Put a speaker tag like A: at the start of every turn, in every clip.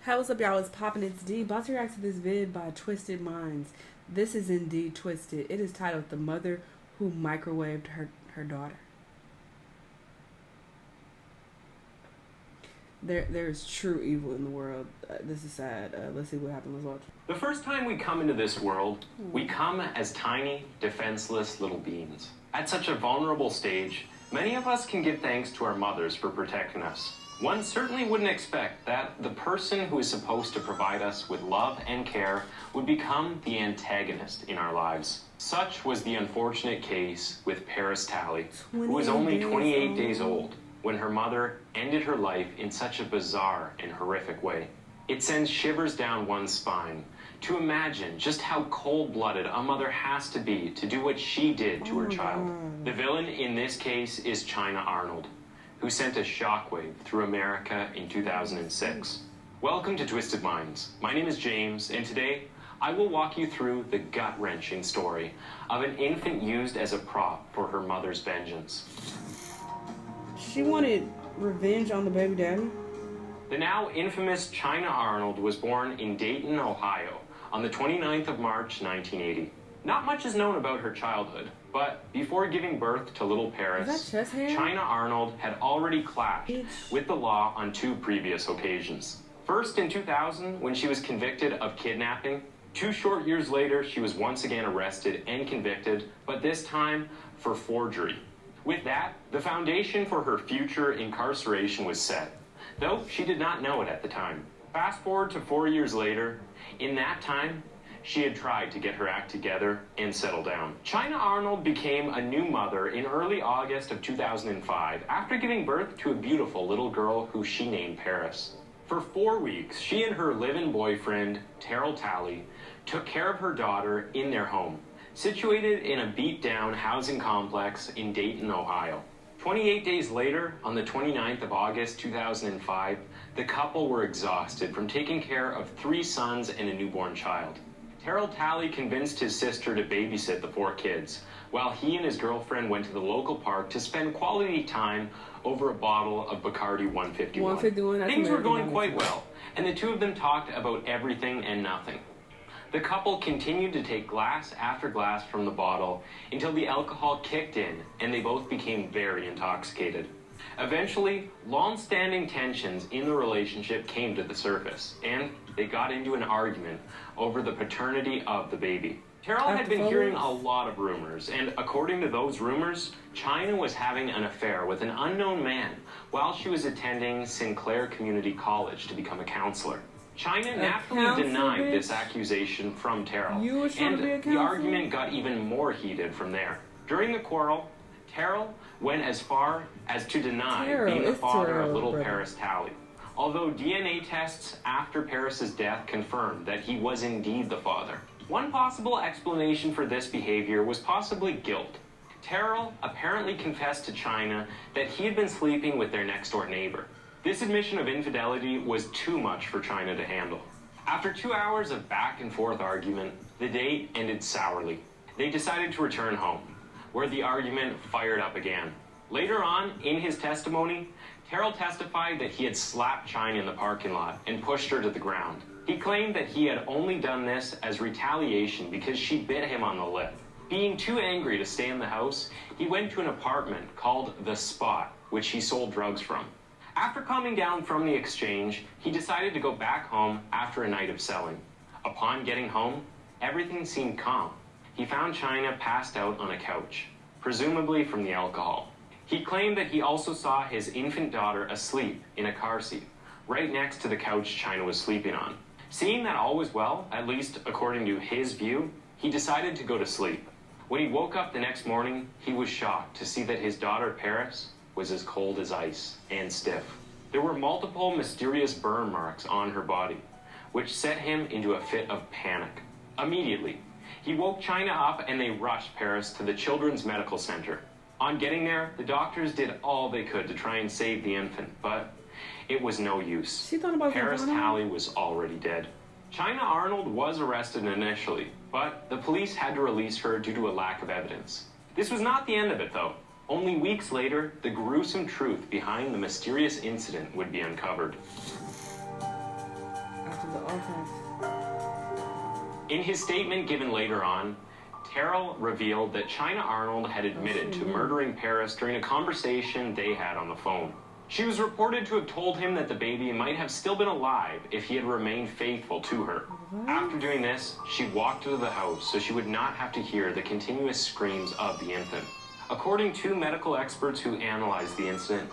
A: Hey, what's up, y'all? It's Poppin', it's D. About to react to this vid by Twisted Minds. This is indeed twisted. It is titled "The Mother Who Microwaved Her Daughter." There's true evil in the world. This is sad. Let's see what happens. Let's watch.
B: The first time we come into this world, we come as tiny, defenseless little beings. At such a vulnerable stage, many of us can give thanks to our mothers for protecting us. One certainly wouldn't expect that the person who is supposed to provide us with love and care would become the antagonist in our lives. Such was the unfortunate case with Paris Talley, who was only 28 days old when her mother ended her life in such a bizarre and horrific way. It sends shivers down one's spine to imagine just how cold-blooded a mother has to be to do what she did to her child. The villain in this case is China Arnold, who sent a shockwave through America in 2006. Welcome to Twisted Minds. My name is James, and today I will walk you through the gut-wrenching story of an infant used as a prop for her mother's vengeance.
A: She wanted revenge on the baby daddy?
B: The now infamous China Arnold was born in Dayton, Ohio, on the 29th of March, 1980. Not much is known about her childhood, but before giving birth to little Paris, China Arnold had already clashed with the law on two previous occasions. First in 2000, when she was convicted of kidnapping. 2 short years later, she was once again arrested and convicted, but this time for forgery. With that, the foundation for her future incarceration was set, though she did not know it at the time. Fast forward to 4 years later. In that time, she had tried to get her act together and settle down. China Arnold became a new mother in early August of 2005 after giving birth to a beautiful little girl who she named Paris. For 4 weeks, she and her live-in boyfriend, Terrell Talley, took care of her daughter in their home, situated in a beat-down housing complex in Dayton, Ohio. 28 days later, on the 29th of August 2005, the couple were exhausted from taking care of 3 sons and a newborn child. Terrell Talley convinced his sister to babysit the 4 kids, while he and his girlfriend went to the local park to spend quality time over a bottle of Bacardi 151. Things were going quite well, and the two of them talked about everything and nothing. The couple continued to take glass after glass from the bottle until the alcohol kicked in and they both became very intoxicated. Eventually, long-standing tensions in the relationship came to the surface, and they got into an argument over the paternity of the baby. Terrell had been hearing a lot of rumors, and according to those rumors, China was having an affair with an unknown man while she was attending Sinclair Community College to become a counselor. China naturally denied this accusation from Terrell, and the argument got even more heated from there. During the quarrel, Terrell went as far as to deny being the father of little Paris Talley, although DNA tests after Paris's death confirmed that he was indeed the father. One possible explanation for this behavior was possibly guilt. Terrell apparently confessed to China that he had been sleeping with their next-door neighbor. This admission of infidelity was too much for China to handle. After 2 hours of back-and-forth argument, the date ended sourly. They decided to return home, where the argument fired up again. Later on, in his testimony, Terrell testified that he had slapped China in the parking lot and pushed her to the ground. He claimed that he had only done this as retaliation because she bit him on the lip. Being too angry to stay in the house, he went to an apartment called The Spot, which he sold drugs from. After calming down from the exchange, he decided to go back home after a night of selling. Upon getting home, everything seemed calm. He found China passed out on a couch, presumably from the alcohol. He claimed that he also saw his infant daughter asleep in a car seat, right next to the couch China was sleeping on. Seeing that all was well, at least according to his view, he decided to go to sleep. When he woke up the next morning, he was shocked to see that his daughter Paris was as cold as ice and stiff. There were multiple mysterious burn marks on her body, which set him into a fit of panic. Immediately, he woke China up and they rushed Paris to the Children's Medical Center. On getting there, the doctors did all they could to try and save the infant, but it was no use. Paris Talley was already dead. China Arnold was arrested initially, but the police had to release her due to a lack of evidence. This was not the end of it, though. Only weeks later, the gruesome truth behind the mysterious incident would be uncovered.
A: is an all-time.
B: In his statement given later on, Terrell revealed that China Arnold had admitted to murdering Paris during a conversation they had on the phone. She was reported to have told him that the baby might have still been alive if he had remained faithful to her.
A: What?
B: After doing this, she walked into the house so she would not have to hear the continuous screams of the infant. According to medical experts who analyzed the incident,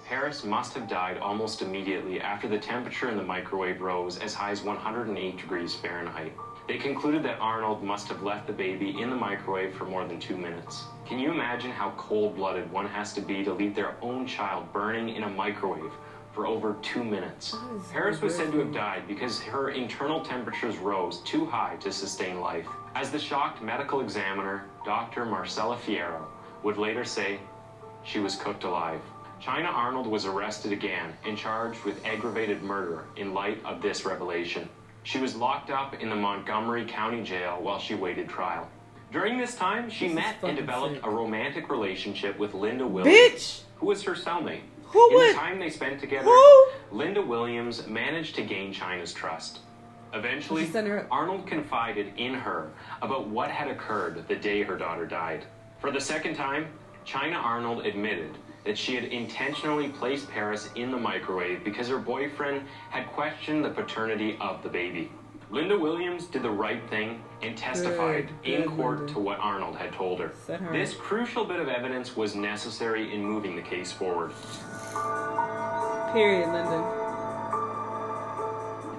B: Paris must have died almost immediately after the temperature in the microwave rose as high as 108 degrees Fahrenheit. They concluded that Arnold must have left the baby in the microwave for more than 2 minutes. Can you imagine how cold-blooded one has to be to leave their own child burning in a microwave for over 2 minutes? Paris was said to have died because her internal temperatures rose too high to sustain life. As the shocked medical examiner, Dr. Marcella Fierro, would later say, she was cooked alive. China Arnold was arrested again and charged with aggravated murder in light of this revelation. She was locked up in the Montgomery County Jail while she wawaited trial. During this time, she met and developed a romantic relationship with Linda Williams, who was her cellmate. In the time they spent together, Linda Williams managed to gain China's trust. Eventually, Arnold confided in her about what had occurred the day her daughter died. For the second time, China Arnold admitted that she had intentionally placed Paris in the microwave because her boyfriend had questioned the paternity of the baby. Linda Williams did the right thing and testified in court to what Arnold had told her. This crucial bit of evidence was necessary in moving the case forward.
A: Period, Linda.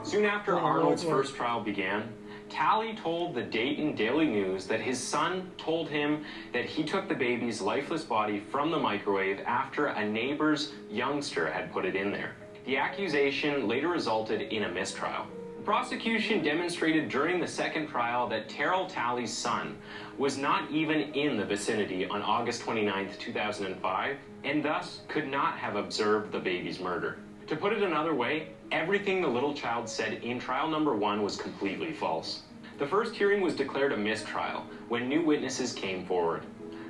B: Soon after Arnold's first trial began, Talley told the Dayton Daily News that his son told him that he took the baby's lifeless body from the microwave after a neighbor's youngster had put it in there. The accusation later resulted in a mistrial. The prosecution demonstrated during the second trial that Terrell Talley's son was not even in the vicinity on August 29, 2005, and thus could not have observed the baby's murder. To put it another way, everything the little child said in trial number 1 was completely false. The first hearing was declared a mistrial when new witnesses came forward.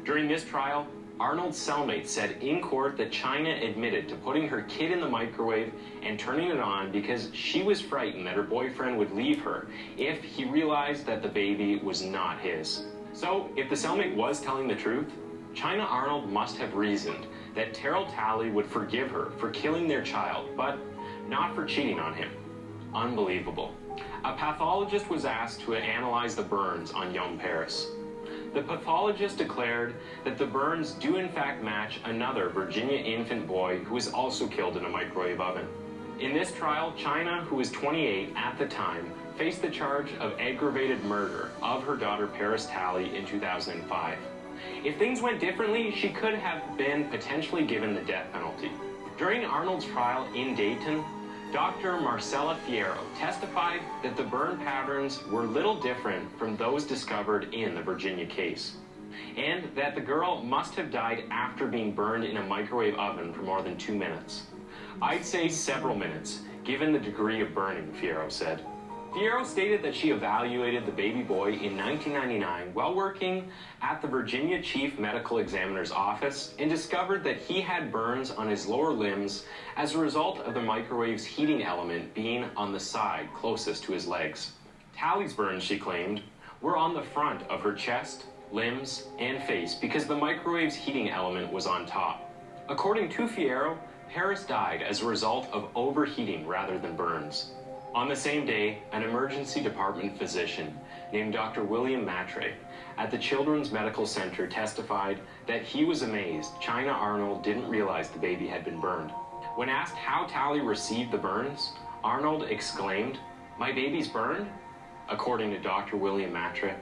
B: During this trial, Arnold's cellmate said in court that China admitted to putting her kid in the microwave and turning it on because she was frightened that her boyfriend would leave her if he realized that the baby was not his. So, if the cellmate was telling the truth, China Arnold must have reasoned that Terrell Talley would forgive her for killing their child, but not for cheating on him. Unbelievable. A pathologist was asked to analyze the burns on young Paris. The pathologist declared that the burns do in fact match another Virginia infant boy who was also killed in a microwave oven. In this trial, China, who was 28 at the time, faced the charge of aggravated murder of her daughter Paris Talley in 2005. If things went differently, she could have been potentially given the death penalty. During Arnold's trial in Dayton, Dr. Marcella Fierro testified that the burn patterns were little different from those discovered in the Virginia case, and that the girl must have died after being burned in a microwave oven for more than 2 minutes. I'd say several minutes, given the degree of burning, Fierro said. Fierro stated that she evaluated the baby boy in 1999 while working at the Virginia Chief Medical Examiner's office and discovered that he had burns on his lower limbs as a result of the microwave's heating element being on the side closest to his legs. Talley's burns, she claimed, were on the front of her chest, limbs, and face because the microwave's heating element was on top. According to Fierro, Paris died as a result of overheating rather than burns. On the same day, an emergency department physician named Dr. William Matre at the Children's Medical Center testified that he was amazed China Arnold didn't realize the baby had been burned. When asked how Talley received the burns, Arnold exclaimed, "My baby's burned?" According to Dr. William Matre.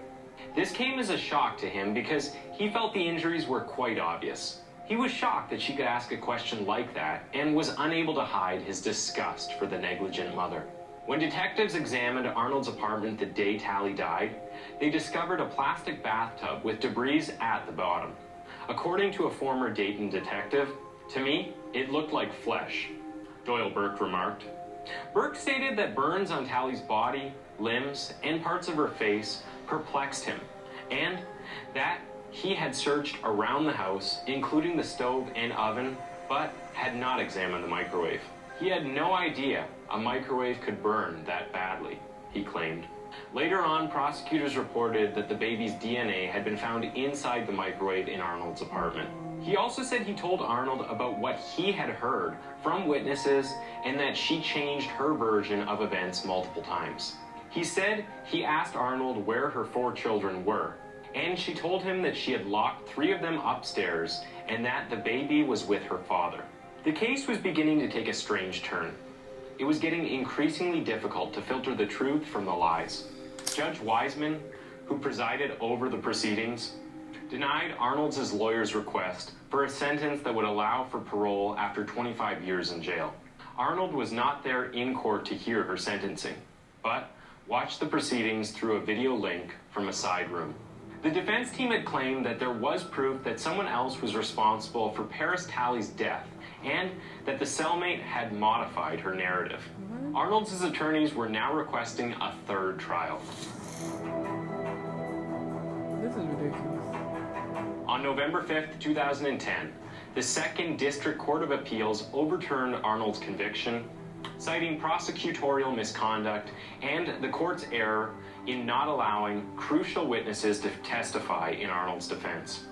B: This came as a shock to him because he felt the injuries were quite obvious. He was shocked that she could ask a question like that and was unable to hide his disgust for the negligent mother. When detectives examined Arnold's apartment the day Talley died, they discovered a plastic bathtub with debris at the bottom. According to a former Dayton detective, "To me, it looked like flesh," Doyle Burke remarked. Burke stated that burns on Talley's body, limbs, and parts of her face perplexed him, and that he had searched around the house, including the stove and oven, but had not examined the microwave. He had no idea a microwave could burn that badly, he claimed. Later on, prosecutors reported that the baby's DNA had been found inside the microwave in Arnold's apartment. He also said he told Arnold about what he had heard from witnesses and that she changed her version of events multiple times. He said he asked Arnold where her 4 children were, and she told him that she had locked 3 of them upstairs and that the baby was with her father. The case was beginning to take a strange turn. It was getting increasingly difficult to filter the truth from the lies. Judge Wiseman, who presided over the proceedings, denied Arnold's lawyer's request for a sentence that would allow for parole after 25 years in jail. Arnold was not there in court to hear her sentencing, but watched the proceedings through a video link from a side room. The defense team had claimed that there was proof that someone else was responsible for Paris Talley's death and that the cellmate had modified her narrative. Arnold's attorneys were now requesting a 3rd trial.
A: This is ridiculous.
B: On November 5th, 2010, the 2nd District Court of Appeals overturned Arnold's conviction, citing prosecutorial misconduct and the court's error in not allowing crucial witnesses to testify in Arnold's defense.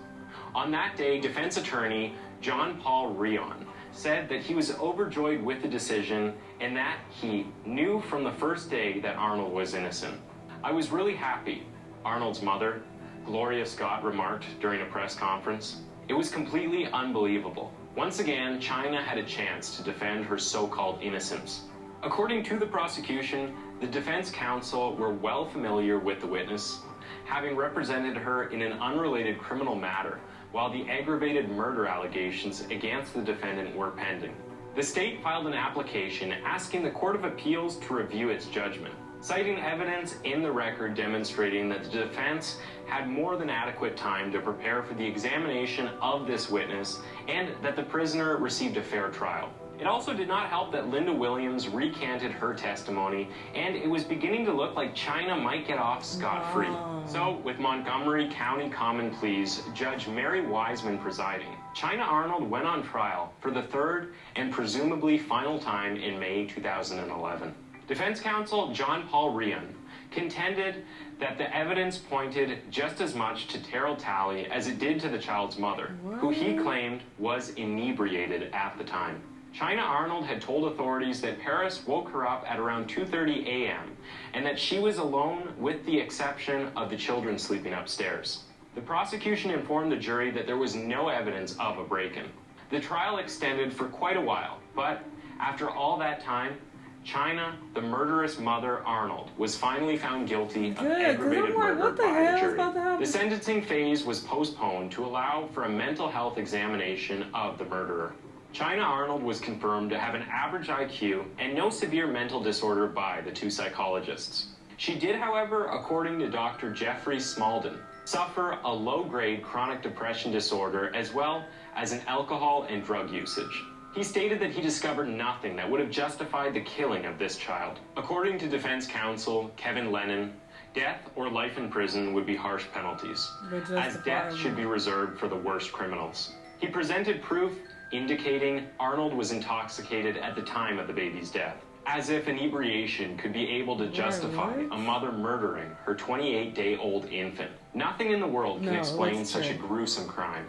B: On that day, defense attorney John Paul Rion said that he was overjoyed with the decision and that he knew from the first day that Arnold was innocent. "I was really happy," Arnold's mother, Gloria Scott, remarked during a press conference. "It was completely unbelievable. Once again, China had a chance to defend her so-called innocence." According to the prosecution, the defense counsel were well familiar with the witness, having represented her in an unrelated criminal matter, while the aggravated murder allegations against the defendant were pending. The state filed an application asking the Court of Appeals to review its judgment, citing evidence in the record demonstrating that the defense had more than adequate time to prepare for the examination of this witness and that the prisoner received a fair trial. It also did not help that Linda Williams recanted her testimony, and it was beginning to look like China might get off scot-free. So, with Montgomery County Common Pleas Judge Mary Wiseman presiding, China Arnold went on trial for the 3rd and presumably final time in May 2011. Defense counsel John Paul Rion contended that the evidence pointed just as much to Terrell Talley as it did to the child's mother, who he claimed was inebriated at the time. China Arnold had told authorities that Paris woke her up at around 2:30 a.m. and that she was alone with the exception of the children sleeping upstairs. The prosecution informed the jury that there was no evidence of a break-in. The trial extended for quite a while, but after all that time, China, the murderous mother Arnold, was finally found guilty of aggravated murder by the jury. The sentencing phase was postponed to allow for a mental health examination of the murderer. China Arnold was confirmed to have an average IQ and no severe mental disorder by the 2 psychologists. She did, however, according to Dr. Jeffrey Smalden, suffer a low-grade chronic depression disorder as well as an alcohol and drug usage. He stated that he discovered nothing that would have justified the killing of this child. According to defense counsel Kevin Lennon, death or life in prison would be harsh penalties, as death should be reserved for the worst criminals. He presented proof indicating Arnold was intoxicated at the time of the baby's death, as if inebriation could be able to justify a mother murdering her 28-day-old infant. Nothing in the world can explain such a gruesome crime,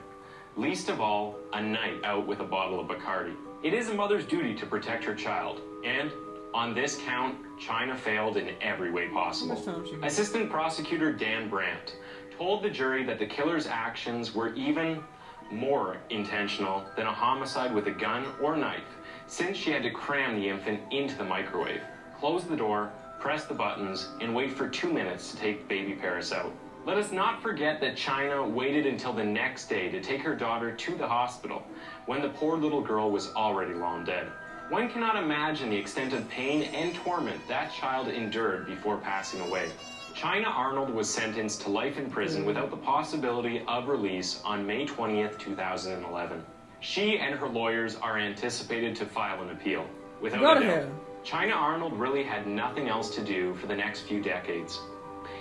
B: least of all a night out with a bottle of Bacardi. It is a mother's duty to protect her child, and on this count, China failed in every way possible. Assistant Prosecutor Dan Brandt told the jury that the killer's actions were even more intentional than a homicide with a gun or knife, since she had to cram the infant into the microwave, close the door, press the buttons, and wait for 2 minutes to take baby Paris out. Let us not forget that China waited until the next day to take her daughter to the hospital, when the poor little girl was already long dead. One cannot imagine the extent of pain and torment that child endured before passing away. China Arnold was sentenced to life in prison without the possibility of release on May 20th, 2011. She and her lawyers are anticipated to file an appeal. Without a doubt, China Arnold really had nothing else to do for the next few decades.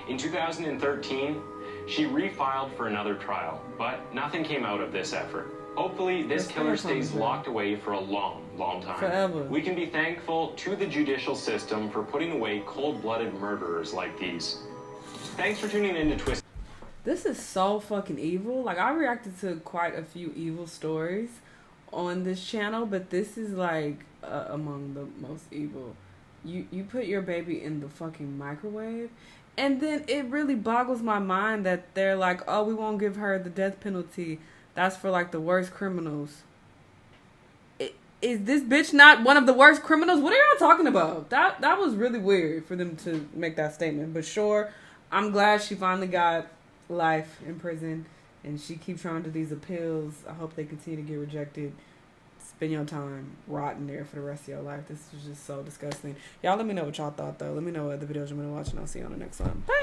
B: In 2013, she refiled for another trial, but nothing came out of this effort. Hopefully, this
A: Let's
B: killer
A: stay on
B: stays
A: the
B: locked away for a long, long time.
A: Forever.
B: We can be thankful to the judicial system for putting away cold-blooded murderers like these. Thanks for tuning in to Twist.
A: This is so fucking evil. Like, I reacted to quite a few evil stories on this channel, but this is like among the most evil. You put your baby in the fucking microwave, and then it really boggles my mind that they're like, oh, we won't give her the death penalty. That's for like the worst criminals. Is this bitch not one of the worst criminals? What are y'all talking about? That was really weird for them to make that statement. But sure, I'm glad she finally got life in prison, and she keeps trying to do these appeals. I hope they continue to get rejected. Spend your time rotting there for the rest of your life. This was just so disgusting. Y'all let me know what y'all thought, though. Let me know what other videos you want to watch, and I'll see you on the next one. Bye.